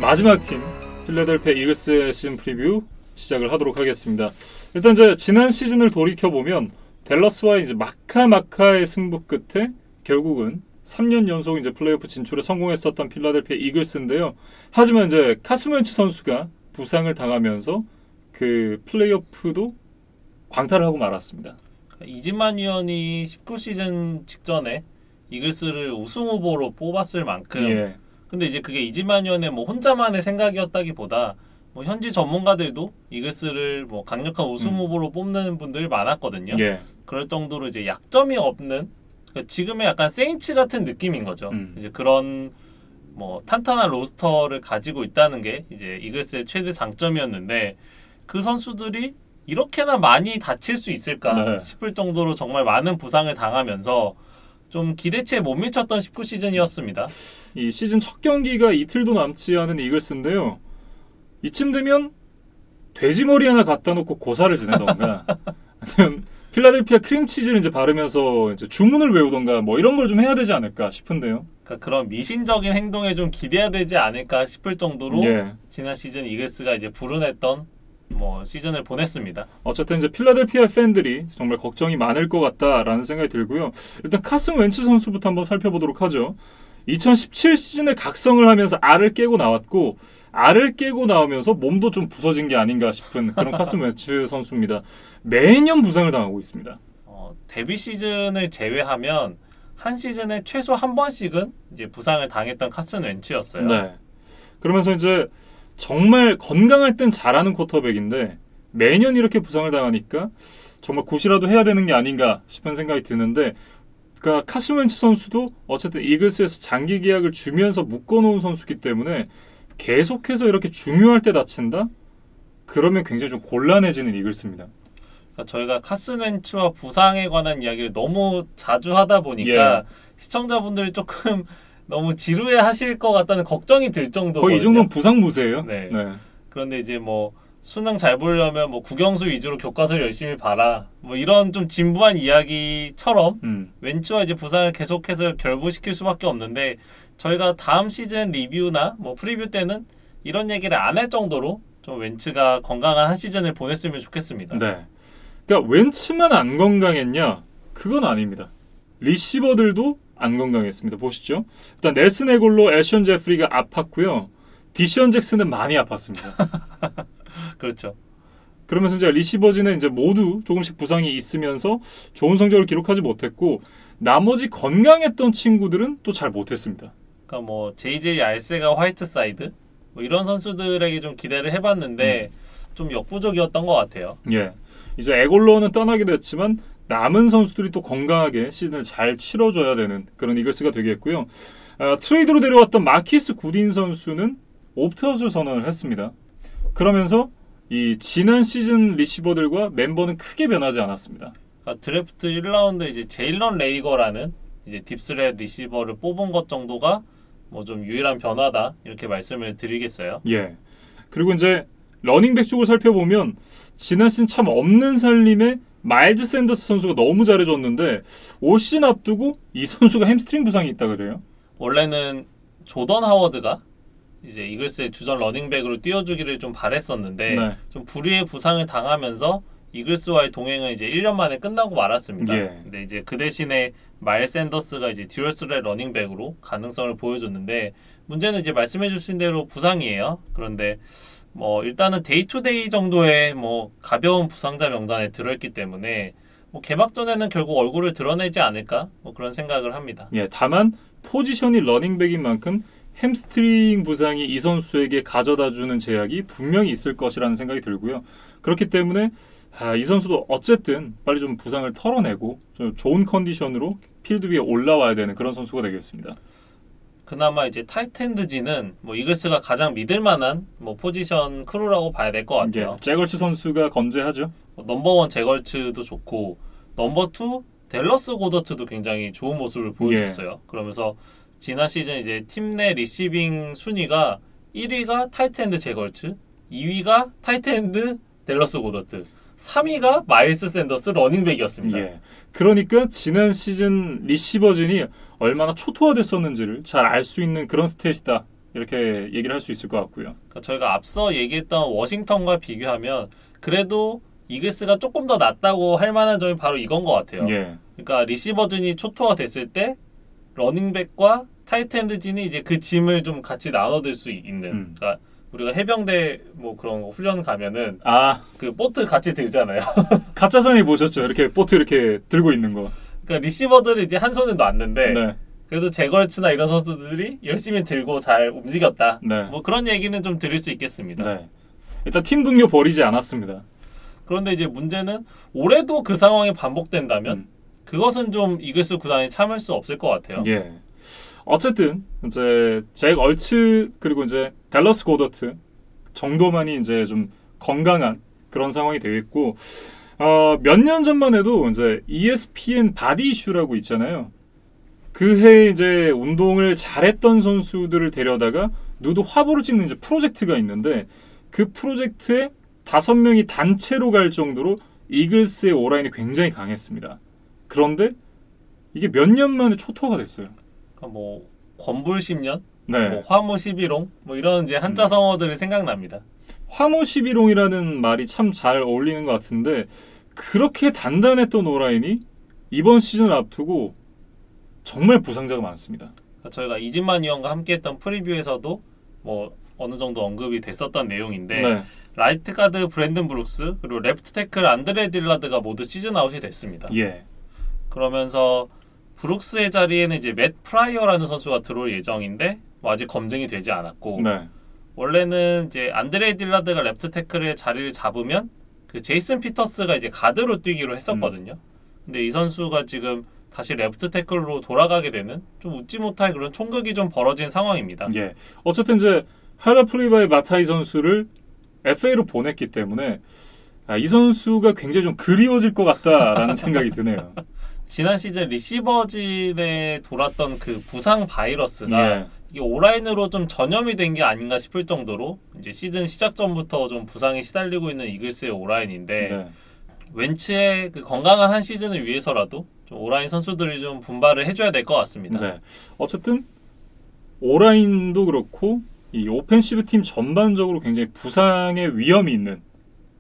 마지막 팀 필라델피아 이글스의 시즌 프리뷰 시작을 하도록 하겠습니다. 일단 이제 지난 시즌을 돌이켜 보면 댈러스와의 이제 마카의 승부 끝에 결국은 3년 연속 이제 플레이오프 진출에 성공했었던 필라델피아 이글스인데요. 하지만 이제 카슨 웬츠 선수가 부상을 당하면서 그 플레이오프도 광탈을 하고 말았습니다. 이진만 위원이 19시즌 직전에 이글스를 우승 후보로 뽑았을 만큼 근데 이제 그게 이진만 위원의 뭐 혼자만의 생각이었다기보다 뭐 현지 전문가들도 이글스를 뭐 강력한 우승 후보로 뽑는 분들이 많았거든요. 그럴 정도로 이제 약점이 없는, 그러니까 지금의 약간 세인츠 같은 느낌인 거죠. 이제 그런 뭐 탄탄한 로스터를 가지고 있다는 게 이제 이글스의 최대 장점이었는데, 그 선수들이 이렇게나 많이 다칠 수 있을까 싶을 정도로 정말 많은 부상을 당하면서 좀 기대치에 못 미쳤던 19시즌이었습니다. 이 시즌 첫 경기가 이틀도 남지 않은 이글스인데요. 이쯤 되면 돼지머리 하나 갖다 놓고 고사를 지내던가 아니면 필라델피아 크림치즈를 이제 바르면서 이제 주문을 외우던가 뭐 이런 걸 좀 해야 되지 않을까 싶은데요. 그러니까 그런 미신적인 행동에 좀 기대해야 되지 않을까 싶을 정도로 지난 시즌 이글스가 이제 불운했던 뭐 시즌을 보냈습니다. 어쨌든 이제 필라델피아 팬들이 정말 걱정이 많을 것 같다라는 생각이 들고요. 일단 카슨 웬츠 선수부터 한번 살펴보도록 하죠. 2017 시즌에 각성을 하면서 알을 깨고 나왔고, 알을 깨고 나오면서 몸도 좀 부서진 게 아닌가 싶은 그런 카슨 웬츠 선수입니다. 매년 부상을 당하고 있습니다. 데뷔 시즌을 제외하면 한 시즌에 최소 한 번씩은 이제 부상을 당했던 카슨 웬츠였어요. 그러면서 이제 정말 건강할 땐 잘하는 쿼터백인데 매년 이렇게 부상을 당하니까 정말 굿이라도 해야 되는 게 아닌가 싶은 생각이 드는데, 그러니까 카슨 웬츠 선수도 어쨌든 이글스에서 장기 계약을 주면서 묶어놓은 선수이기 때문에 계속해서 이렇게 중요할 때 다친다? 그러면 굉장히 좀 곤란해지는 이글스입니다. 그러니까 저희가 카슨 웬츠와 부상에 관한 이야기를 너무 자주 하다 보니까 시청자분들이 조금 너무 지루해 하실 것 같다는 걱정이 들 정도거든요. 거의 이 정도는 부상 무세예요. 그런데 이제 뭐 수능 잘 보려면 뭐 국영수 위주로 교과서를 열심히 봐라, 뭐 이런 좀 진부한 이야기처럼 웬츠와 이제 부상을 계속해서 결부시킬 수밖에 없는데, 저희가 다음 시즌 리뷰나 뭐 프리뷰 때는 이런 얘기를 안 할 정도로 좀 웬츠가 건강한 한 시즌을 보냈으면 좋겠습니다. 그러니까 웬츠만 안 건강했냐? 그건 아닙니다. 리시버들도 안 건강했습니다. 보시죠. 일단 넬슨 에골로, 애션 제프리가 아팠고요. 디션 잭슨은 많이 아팠습니다. 그렇죠. 그러면서 이제 리시버즈는 이제 모두 조금씩 부상이 있으면서 좋은 성적을 기록하지 못했고, 나머지 건강했던 친구들은 또 잘 못했습니다. 그러니까 뭐 JJ 알세가 화이트사이드 뭐 이런 선수들에게 좀 기대를 해봤는데 좀 역부족이었던 것 같아요. 이제 에골로는 떠나기도 했지만 남은 선수들이 또 건강하게 시즌을 잘 치러줘야 되는 그런 이글스가 되겠고요. 트레이드로 데려왔던 마키스 굿인 선수는 옵트아웃을 선언을 했습니다. 그러면서 이 지난 시즌 리시버들과 멤버는 크게 변하지 않았습니다. 그러니까 드래프트 1라운드 이제 제일런 레이거라는 이제 딥스렛 리시버를 뽑은 것 정도가 뭐 좀 유일한 변화다, 이렇게 말씀을 드리겠어요. 그리고 이제 러닝백 쪽을 살펴보면 지난 시즌 참 없는 살림에 마일즈 샌더스 선수가 너무 잘해줬는데 올 시즌 앞두고 이 선수가 햄스트링 부상이 있다 그래요. 원래는 조던 하워드가 이제 이글스의 주전 러닝백으로 뛰어주기를 좀 바랬었는데 좀 불의의 부상을 당하면서 이글스와의 동행은 이제 1년 만에 끝나고 말았습니다. 근데 이제 그 대신에 마일 샌더스가 이제 듀얼 스렛 러닝백으로 가능성을 보여줬는데, 문제는 이제 말씀해 주신 대로 부상이에요. 그런데 뭐 일단은 데이투데이 정도의 뭐 가벼운 부상자 명단에 들어있기 때문에 뭐 개막전에는 결국 얼굴을 드러내지 않을까, 뭐 그런 생각을 합니다. 다만 포지션이 러닝백인 만큼 햄스트링 부상이 이 선수에게 가져다주는 제약이 분명히 있을 것이라는 생각이 들고요. 그렇기 때문에 이 선수도 어쨌든 빨리 좀 부상을 털어내고 좀 좋은 컨디션으로 필드 위에 올라와야 되는 그런 선수가 되겠습니다. 그나마 이제 타이트엔드진은 뭐 이글스가 가장 믿을만한 뭐 포지션 크루라고 봐야 될 것 같아요. 제걸츠 선수가 건재하죠. 넘버1 제걸츠도 좋고 넘버2 댈러스 고더트도 굉장히 좋은 모습을 보여줬어요. 그러면서 지난 시즌 이제 팀 내 리시빙 순위가 1위가 타이트엔드 제걸츠, 2위가 타이트엔드 댈러스 고더트, 3위가 마일스 샌더스 러닝백이었습니다. 그러니까 지난 시즌 리시버진이 얼마나 초토화됐었는지를 잘 알 수 있는 그런 스탯이다, 이렇게 얘기를 할 수 있을 것 같고요. 그러니까 저희가 앞서 얘기했던 워싱턴과 비교하면 그래도 이글스가 조금 더 낫다고 할 만한 점이 바로 이건 것 같아요. 예. 그러니까 리시버진이 초토화 됐을 때 러닝백과 타이트엔드진이 이제 그 짐을 좀 같이 나눠들 수 있는. 그러니까 우리가 해병대 뭐 그런 거 훈련 가면은 그 보트 같이 들잖아요. 가짜상에 보셨죠? 이렇게 보트 이렇게 들고 있는 거. 그러니까 리시버들을 이제 한 손에 놨는데 네. 그래도 제걸츠나 이런 선수들이 열심히 들고 잘 움직였다. 네. 뭐 그런 얘기는 좀 드릴 수 있겠습니다. 네. 일단 팀 동료 버리지 않았습니다. 그런데 이제 문제는 올해도 그 상황이 반복된다면 그것은 좀 이글스 구단이 참을 수 없을 것 같아요. 예. 어쨌든 이제 잭 얼츠 그리고 이제 댈러스 고더트 정도만이 이제 좀 건강한 그런 상황이 되겠고 몇 년 전만 해도 이제 ESPN 바디 이슈라고 있잖아요. 그 해에 이제 운동을 잘했던 선수들을 데려다가 누드 화보를 찍는 이제 프로젝트가 있는데 그 프로젝트에 5명이 단체로 갈 정도로 이글스의 오라인이 굉장히 강했습니다. 그런데 이게 몇 년 만에 초토화가 됐어요. 그러니까 뭐 권불 10년, 네. 뭐 화무 11홍, 뭐 이런 이제 한자 성어들이 생각납니다. 화무 11홍이라는 말이 참 잘 어울리는 것 같은데 그렇게 단단했던 오라인이 이번 시즌을 앞두고 정말 부상자가 많습니다. 그러니까 저희가 이진만 위원과 함께했던 프리뷰에서도 뭐 어느 정도 언급이 됐었던 내용인데 네. 라이트 가드 브랜든 브룩스 그리고 레프트 태클 안드레 딜라드가 모두 시즌 아웃이 됐습니다. 예. 그러면서 브룩스의 자리에는 이제 맷 프라이어라는 선수가 들어올 예정인데 뭐 아직 검증이 되지 않았고 네. 원래는 이제 안드레 딜라드가 레프트 태클의 자리를 잡으면 그 제이슨 피터스가 이제 가드로 뛰기로 했었거든요. 근데 이 선수가 지금 다시 레프트 태클로 돌아가게 되는 좀 웃지 못할 그런 총극이 좀 벌어진 상황입니다. 예. 어쨌든 이제 하라플리바의 마타이 선수를 FA로 보냈기 때문에 이 선수가 굉장히 좀 그리워질 것 같다라는 생각이 드네요. 지난 시즌 리시버진에 돌았던 그 부상 바이러스가 예. 이게 온라인으로 좀 전염이 된 게 아닌가 싶을 정도로 이제 시즌 시작 전부터 좀 부상에 시달리고 있는 이글스의 온라인인데 네. 웬츠의 그 건강한 한 시즌을 위해서라도 좀 온라인 선수들이 좀 분발을 해줘야 될 것 같습니다. 네. 어쨌든 오라인도 그렇고 이 오펜시브 팀 전반적으로 굉장히 부상의 위험이 있는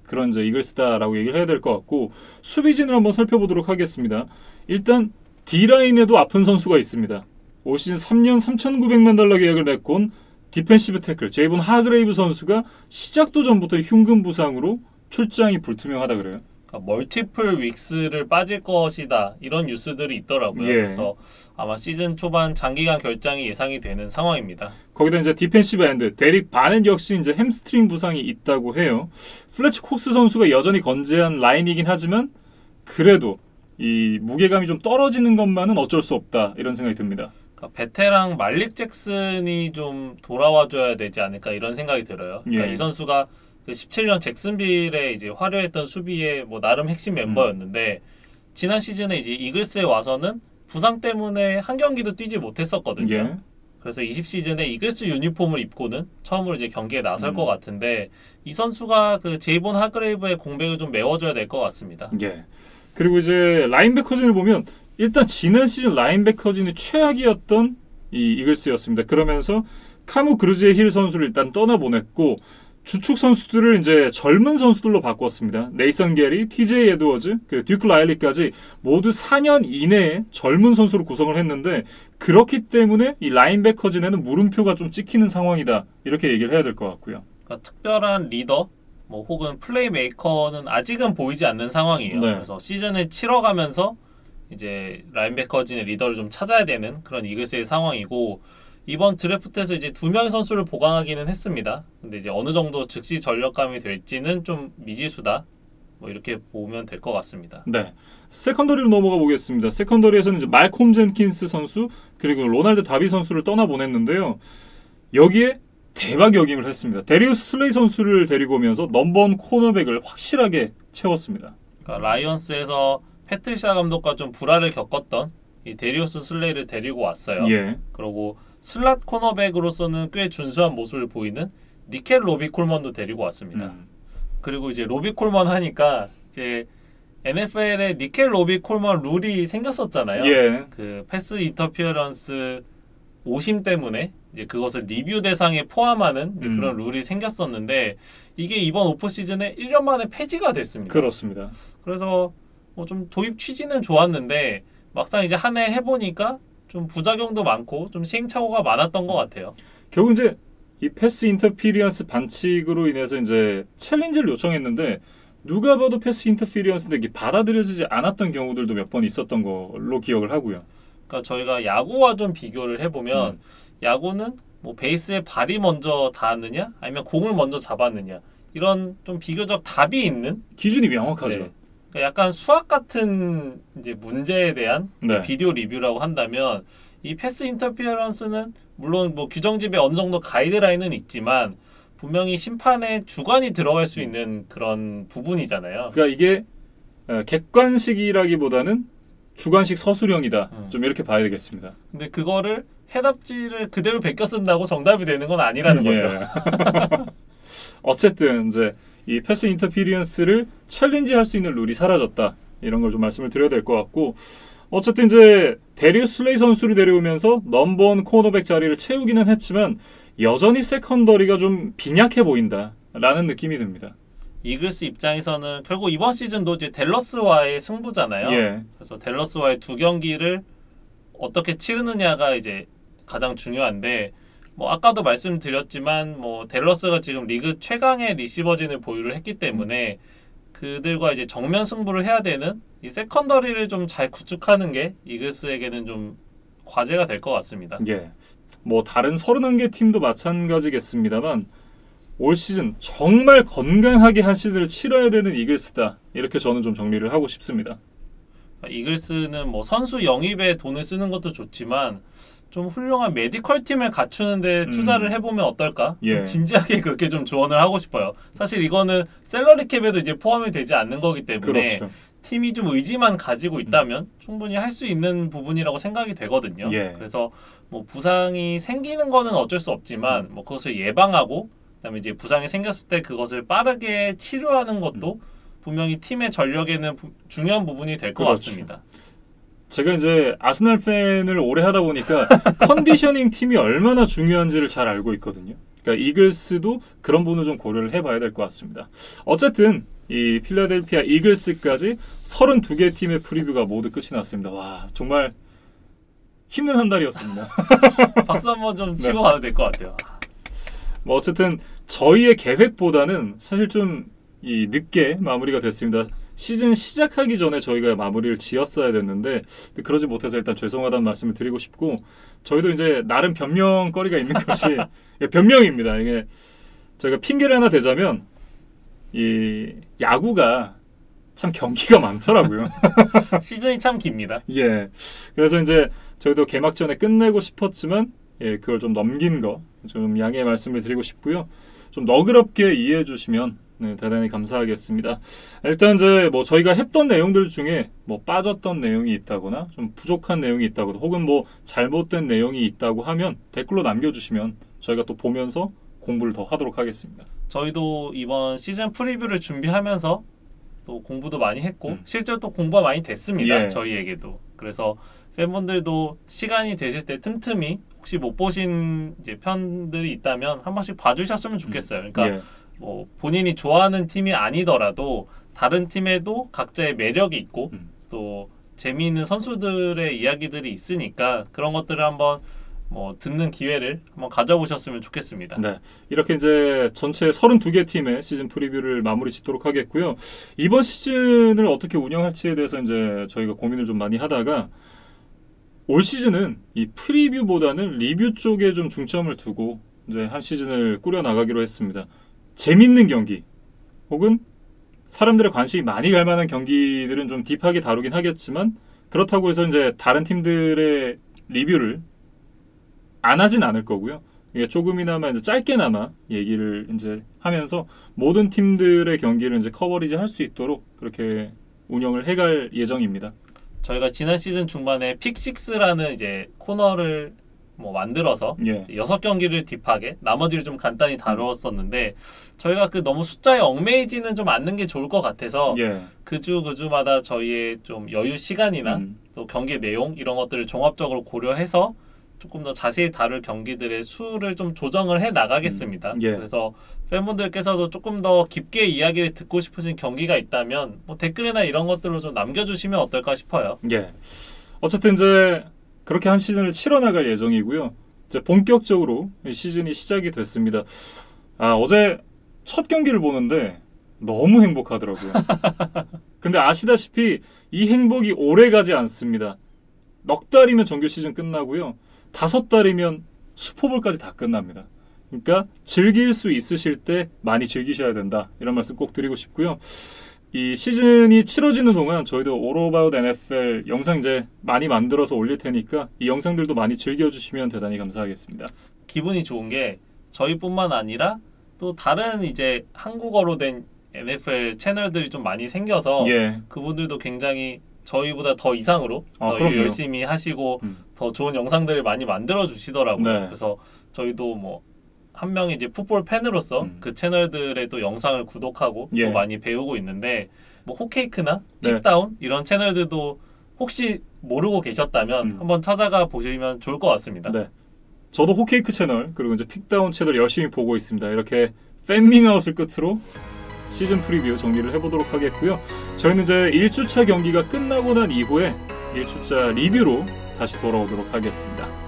그런 이제 이글스다라고 얘기를 해야 될 것 같고 수비진을 한번 살펴보도록 하겠습니다. 일단 D라인에도 아픈 선수가 있습니다. 올 시즌 3년 3,900만 달러 계약을 맺고 온 디펜시브 태클 제이본 하그레이브 선수가 시작도 전부터 흉근 부상으로 출장이 불투명하다 그래요. 그러니까 멀티플 윅스를 빠질 것이다 이런 뉴스들이 있더라고요. 예. 그래서 아마 시즌 초반 장기간 결장이 예상이 되는 상황입니다. 거기다 이제 디펜시브 엔드 데릭 바넷 역시 이제 햄스트링 부상이 있다고 해요. 플래치 콕스 선수가 여전히 건재한 라인이긴 하지만 그래도 이 무게감이 좀 떨어지는 것만은 어쩔 수 없다 이런 생각이 듭니다. 그러니까 베테랑 말릭 잭슨이 좀 돌아와줘야 되지 않을까 이런 생각이 들어요. 그러니까 예. 이 선수가 그 17년 잭슨빌에 이제 화려했던 수비의 뭐 나름 핵심 멤버였는데 지난 시즌에 이제 이글스에 와서는 부상 때문에 한 경기도 뛰지 못했었거든요. 예. 그래서 20시즌에 이글스 유니폼을 입고는 처음으로 이제 경기에 나설 것 같은데 이 선수가 그 제이본 하그레이브의 공백을 좀 메워줘야 될 것 같습니다. 예. 그리고 이제 라인베커진을 보면 일단 지난 시즌 라인베커진이 최악이었던 이 이글스였습니다. 그러면서 카무 그루즈의 힐 선수를 일단 떠나보냈고 주축 선수들을 이제 젊은 선수들로 바꿨습니다. 네이선 게리, TJ 에드워즈, 그 듀크 라일리까지 모두 4년 이내에 젊은 선수로 구성을 했는데 그렇기 때문에 이 라인베커진에는 물음표가 좀 찍히는 상황이다. 이렇게 얘기를 해야 될 것 같고요. 그러니까 특별한 리더 뭐 혹은 플레이메이커는 아직은 보이지 않는 상황이에요. 네. 그래서 시즌을 치러가면서 이제 라인베커진의 리더를 좀 찾아야 되는 그런 이글스의 상황이고 이번 드래프트에서 이제 2명의 선수를 보강하기는 했습니다. 근데 이제 어느 정도 즉시 전력감이 될지는 좀 미지수다. 뭐 이렇게 보면 될 것 같습니다. 네. 세컨더리로 넘어가 보겠습니다. 세컨더리에서는 이제 말콤 젠킨스 선수 그리고 로날드 다비 선수를 떠나보냈는데요. 여기에 대박 역임을 했습니다. 데리우스 슬레이 선수를 데리고 오면서 넘버원 코너백을 확실하게 채웠습니다. 그러니까 라이언스에서 패트리샤 감독과 좀 불화를 겪었던 이 데리우스 슬레이를 데리고 왔어요. 예. 그리고 슬랏 코너백으로서는 꽤 준수한 모습을 보이는 니켈 로비 콜먼도 데리고 왔습니다. 그리고 이제 로비 콜먼 하니까 이제 NFL에 니켈 로비 콜먼 룰이 생겼었잖아요. 예. 그 패스 인터피어런스 오심 때문에 이제 그것을 리뷰 대상에 포함하는 이제 그런 룰이 생겼었는데 이게 이번 오프 시즌에 1년 만에 폐지가 됐습니다. 그렇습니다. 그래서 뭐 좀 도입 취지는 좋았는데 막상 이제 한 해 해보니까 좀 부작용도 많고 좀 시행착오가 많았던 것 같아요. 결국 이제 이 패스 인터피리언스 반칙으로 인해서 이제 챌린지를 요청했는데 누가 봐도 패스 인터피리언스인데 이게 받아들여지지 않았던 경우들도 몇 번 있었던 걸로 기억을 하고요. 그러니까 저희가 야구와 좀 비교를 해보면 야구는 뭐 베이스에 발이 먼저 닿았느냐 아니면 공을 먼저 잡았느냐 이런 좀 비교적 답이 있는 기준이 명확하죠. 네. 그러니까 약간 수학 같은 이제 문제에 대한 네. 비디오 리뷰라고 한다면 이 패스 인터피어런스는 물론 뭐 규정집에 어느 정도 가이드라인은 있지만 분명히 심판의 주관이 들어갈 수 있는 그런 부분이잖아요. 그러니까 이게 객관식이라기보다는 주관식 서술형이다. 좀 이렇게 봐야 되겠습니다. 근데 그거를 해답지를 그대로 베껴 쓴다고 정답이 되는 건 아니라는 거죠. 어쨌든 이제 이 패스 인터피리언스를 챌린지할 수 있는 룰이 사라졌다. 이런 걸 좀 말씀을 드려야 될 것 같고 어쨌든 이제 데리우스 레이 선수를 데려오면서 넘버원 코너백 자리를 채우기는 했지만 여전히 세컨더리가 좀 빈약해 보인다라는 느낌이 듭니다. 이글스 입장에서는 결국 이번 시즌도 이제 댈러스와의 승부잖아요. 예. 그래서 댈러스와의 두 경기를 어떻게 치르느냐가 이제 가장 중요한데 뭐 아까도 말씀드렸지만 뭐 댈러스가 지금 리그 최강의 리시버진을 보유를 했기 때문에 그들과 이제 정면 승부를 해야 되는 이 세컨더리를 좀 잘 구축하는 게 이글스에게는 좀 과제가 될 것 같습니다. 예. 뭐 다른 31개 팀도 마찬가지겠습니다만 올 시즌 정말 건강하게 한 시즌을 치러야 되는 이글스다. 이렇게 저는 좀 정리를 하고 싶습니다. 이글스는 뭐 선수 영입에 돈을 쓰는 것도 좋지만 좀 훌륭한 메디컬 팀을 갖추는데 투자를 해보면 어떨까? 예. 좀 진지하게 그렇게 좀 조언을 하고 싶어요. 사실 이거는 샐러리 캡에도 이제 포함이 되지 않는 거기 때문에 그렇죠. 팀이 좀 의지만 가지고 있다면 충분히 할 수 있는 부분이라고 생각이 되거든요. 예. 그래서 뭐 부상이 생기는 거는 어쩔 수 없지만 뭐 그것을 예방하고 그다음에 이제 부상이 생겼을 때 그것을 빠르게 치료하는 것도 분명히 팀의 전력에는 중요한 부분이 될 것 그렇죠. 같습니다. 제가 이제 아스날 팬을 오래 하다 보니까 컨디셔닝 팀이 얼마나 중요한지를 잘 알고 있거든요. 그러니까 이글스도 그런 부분을 좀 고려를 해봐야 될 것 같습니다. 어쨌든 이 필라델피아 이글스까지 32개 팀의 프리뷰가 모두 끝이 났습니다. 와 정말 힘든 한 달이었습니다. 박수 한번 좀 치고 가도 될 것 같아요. 뭐 어쨌든 저희의 계획보다는 사실 좀 이 늦게 마무리가 됐습니다. 시즌 시작하기 전에 저희가 마무리를 지었어야 됐는데 그러지 못해서 일단 죄송하다는 말씀을 드리고 싶고 저희도 이제 나름 변명거리가 있는 것이 변명입니다. 이게 저희가 핑계를 하나 대자면 이 야구가 참 경기가 많더라고요. 시즌이 참 깁니다. 예. 그래서 이제 저희도 개막 전에 끝내고 싶었지만 그걸 좀 넘긴 거 좀 양해의 말씀을 드리고 싶고요. 좀 너그럽게 이해해 주시면 대단히 감사하겠습니다. 일단 이제 뭐 저희가 했던 내용들 중에 뭐 빠졌던 내용이 있다거나 좀 부족한 내용이 있다거나 혹은 뭐 잘못된 내용이 있다고 하면 댓글로 남겨주시면 저희가 또 보면서 공부를 더 하도록 하겠습니다. 저희도 이번 시즌 프리뷰를 준비하면서 또 공부도 많이 했고 실제로 또 공부가 많이 됐습니다. 예. 저희에게도. 그래서 팬분들도 시간이 되실 때 틈틈이 혹시 못 보신 이제 편들이 있다면 한 번씩 봐주셨으면 좋겠어요. 그러니까 예. 뭐 본인이 좋아하는 팀이 아니더라도 다른 팀에도 각자의 매력이 있고 또 재미있는 선수들의 이야기들이 있으니까 그런 것들을 한번 뭐 듣는 기회를 한번 가져보셨으면 좋겠습니다. 네, 이렇게 이제 전체 32개 팀의 시즌 프리뷰를 마무리 짓도록 하겠고요. 이번 시즌을 어떻게 운영할지에 대해서 이제 저희가 고민을 좀 많이 하다가 올 시즌은 이 프리뷰보다는 리뷰 쪽에 좀 중점을 두고 이제 한 시즌을 꾸려 나가기로 했습니다. 재밌는 경기 혹은 사람들의 관심이 많이 갈 만한 경기들은 좀 딥하게 다루긴 하겠지만 그렇다고 해서 이제 다른 팀들의 리뷰를 안 하진 않을 거고요. 이게 조금이나마 이제 짧게나마 얘기를 이제 하면서 모든 팀들의 경기를 이제 커버리지 할 수 있도록 그렇게 운영을 해갈 예정입니다. 저희가 지난 시즌 중반에 픽6라는 이제 코너를 뭐 만들어서 6경기를 딥하게 나머지를 좀 간단히 다루었었는데 저희가 그 너무 숫자에 얽매이지는 좀 않는 게 좋을 것 같아서 그 주마다 저희의 좀 여유 시간이나 또 경기 내용 이런 것들을 종합적으로 고려해서 조금 더 자세히 다룰 경기들의 수를 좀 조정을 해 나가겠습니다. 예. 그래서 팬분들께서도 조금 더 깊게 이야기를 듣고 싶으신 경기가 있다면 뭐 댓글이나 이런 것들로 좀 남겨주시면 어떨까 싶어요. 예. 어쨌든 이제 그렇게 한 시즌을 치러나갈 예정이고요. 이제 본격적으로 시즌이 시작이 됐습니다. 어제 첫 경기를 보는데 너무 행복하더라고요. 근데 아시다시피 이 행복이 오래 가지 않습니다. 넉 달이면 정규 시즌 끝나고요. 5달이면 슈퍼볼까지 다 끝납니다. 그러니까 즐길 수 있으실 때 많이 즐기셔야 된다. 이런 말씀 꼭 드리고 싶고요. 이 시즌이 치러지는 동안 저희도 All About NFL 영상 이제 많이 만들어서 올릴 테니까 이 영상들도 많이 즐겨주시면 대단히 감사하겠습니다. 기분이 좋은 게 저희뿐만 아니라 또 다른 이제 한국어로 된 NFL 채널들이 좀 많이 생겨서 예. 그분들도 굉장히 저희보다 더 이상으로 더 그럼요. 열심히 하시고 더 좋은 영상들을 많이 만들어 주시더라고요. 네. 그래서 저희도 뭐 한 명의 이제 풋볼 팬으로서 그 채널들의 또 영상을 구독하고 예. 또 많이 배우고 있는데 뭐 홈케이크나 네. 킥다운 이런 채널들도 혹시 모르고 계셨다면 한번 찾아가 보시면 좋을 것 같습니다. 네. 저도 호케이크 채널 그리고 이제 픽다운 채널 열심히 보고 있습니다. 이렇게 팬밍아웃을 끝으로 시즌 프리뷰 정리를 해보도록 하겠고요. 저희는 이제 1주차 경기가 끝나고 난 이후에 1주차 리뷰로 다시 돌아오도록 하겠습니다.